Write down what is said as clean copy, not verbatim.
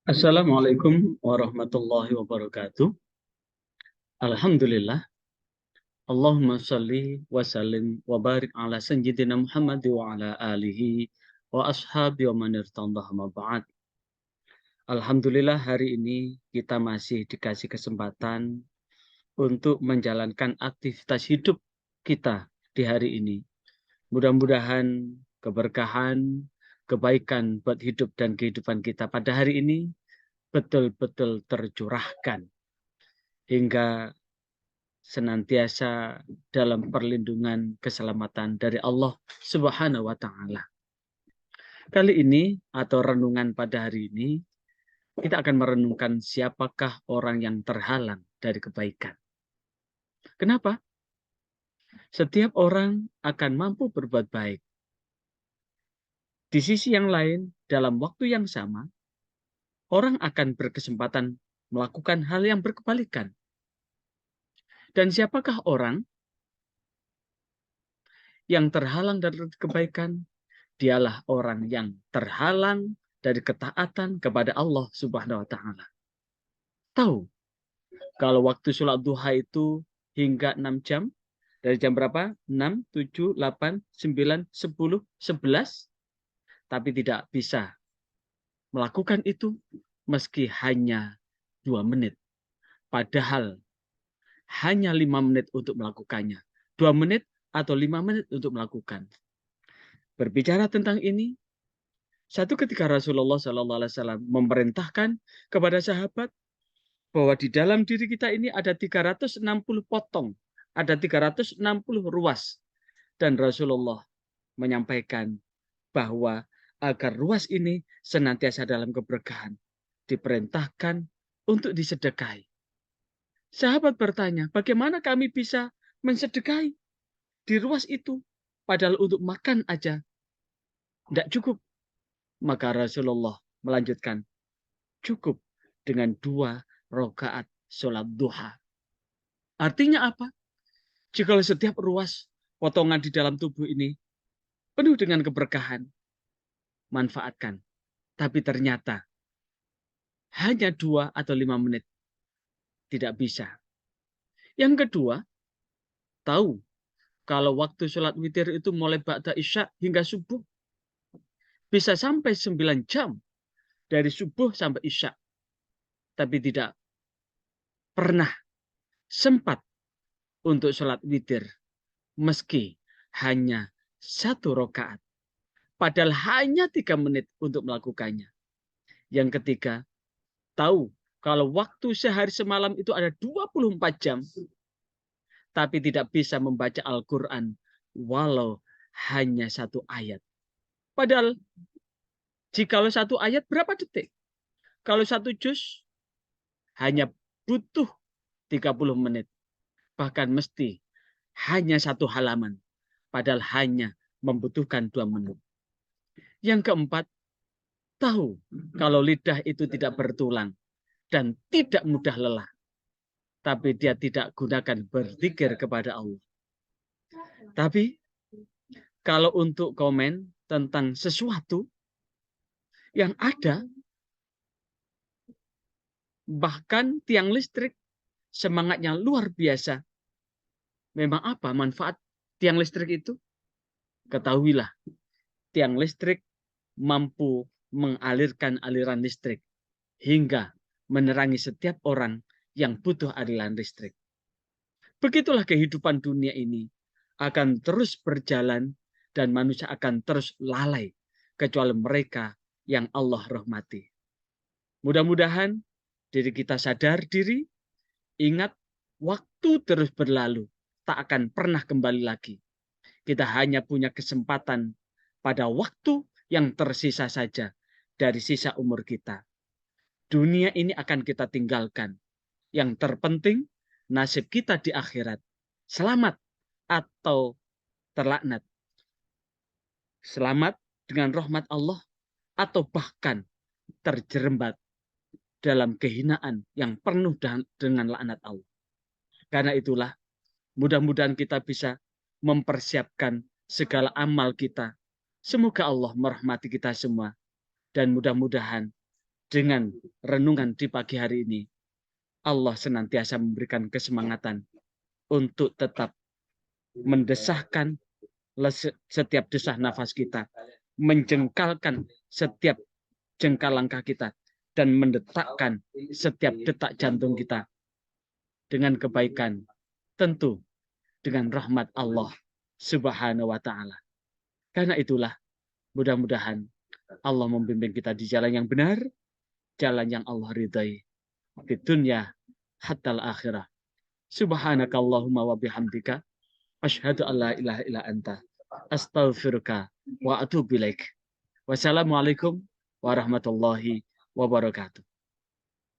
Assalamualaikum warahmatullahi wabarakatuh. Alhamdulillah. Allahumma salli wa sallim wa barik ala sayyidina Muhammad wa ala alihi wa ashabi wa man irtadah ma ba'd. Alhamdulillah hari ini kita masih dikasih kesempatan untuk menjalankan aktivitas hidup kita di hari ini. Mudah-mudahan keberkahan, kebaikan buat hidup dan kehidupan kita pada hari ini betul-betul tercurahkan hingga senantiasa dalam perlindungan keselamatan dari Allah Subhanahu wa taala. Kali ini atau renungan pada hari ini kita akan merenungkan siapakah orang yang terhalang dari kebaikan. Kenapa? Setiap orang akan mampu berbuat baik. Di sisi yang lain, dalam waktu yang sama, orang akan berkesempatan melakukan hal yang berkebalikan. Dan siapakah orang yang terhalang dari kebaikan? Dialah orang yang terhalang dari ketaatan kepada Allah Subhanahu wa taala. Tahu kalau waktu sholat duha itu hingga 6 jam, dari jam berapa? 6, 7, 8, 9, 10, 11, tapi tidak bisa melakukan itu meski hanya 2 menit. Padahal hanya 5 menit untuk melakukannya. 2 menit atau 5 menit untuk melakukan. Berbicara tentang ini, satu ketika Rasulullah SAW memerintahkan kepada sahabat bahwa di dalam diri kita ini ada 360 potong, ada 360 ruas. Dan Rasulullah menyampaikan bahwa agar ruas ini senantiasa dalam keberkahan, diperintahkan untuk disedekahi. Sahabat bertanya, bagaimana kami bisa mensedekahi di ruas itu? Padahal untuk makan aja tidak cukup. Maka Rasulullah melanjutkan, cukup dengan 2 rakaat sholat duha. Artinya apa? Jika setiap ruas potongan di dalam tubuh ini penuh dengan keberkahan, manfaatkan. Tapi ternyata hanya 2 atau 5 menit tidak bisa. Yang kedua, tahu kalau waktu sholat witir itu mulai ba'da isya hingga subuh. Bisa sampai 9 jam dari subuh sampai isya. Tapi tidak pernah sempat untuk sholat witir. Meski hanya 1 rakaat. Padahal hanya 3 menit untuk melakukannya. Yang ketiga, tahu kalau waktu sehari semalam itu ada 24 jam. Tapi tidak bisa membaca Al-Quran walau hanya 1 ayat. Padahal jikalau 1 ayat berapa detik? Kalau 1 juz hanya butuh 30 menit. Bahkan mesti hanya 1 halaman. Padahal hanya membutuhkan 2 menit. Yang keempat, tahu kalau lidah itu tidak bertulang dan tidak mudah lelah. Tapi dia tidak gunakan berzikir kepada Allah. Tapi kalau untuk komen tentang sesuatu yang ada, bahkan tiang listrik semangatnya luar biasa. Memang apa manfaat tiang listrik itu? Ketahuilah, tiang listrik mampu mengalirkan aliran listrik hingga menerangi setiap orang yang butuh aliran listrik. Begitulah kehidupan dunia ini akan terus berjalan dan manusia akan terus lalai kecuali mereka yang Allah rahmati. Mudah-mudahan diri kita sadar diri, ingat waktu terus berlalu, tak akan pernah kembali lagi. Kita hanya punya kesempatan pada waktu yang tersisa saja dari sisa umur kita. Dunia ini akan kita tinggalkan. Yang terpenting, nasib kita di akhirat. Selamat atau terlaknat. Selamat dengan rahmat Allah atau bahkan terjerembat dalam kehinaan yang penuh dengan laknat Allah. Karena itulah, mudah-mudahan kita bisa mempersiapkan segala amal kita. Semoga Allah merahmati kita semua. Dan mudah-mudahan dengan renungan di pagi hari ini, Allah senantiasa memberikan kesemangatan untuk tetap mendesahkan setiap desah nafas kita, menjengkalkan setiap jengkal langkah kita, dan mendetakkan setiap detak jantung kita dengan kebaikan, tentu dengan rahmat Allah Subhanahu wa Ta'ala. Karena itulah, mudah-mudahan Allah membimbing kita di jalan yang benar, jalan yang Allah ridai, di dunia hatta akhirah. Subhanakallahumma wa bihamdika asyhadu an la ilaha illa anta astaghfiruka wa atubu ilaik. Wassalamualaikum warahmatullahi wabarakatuh.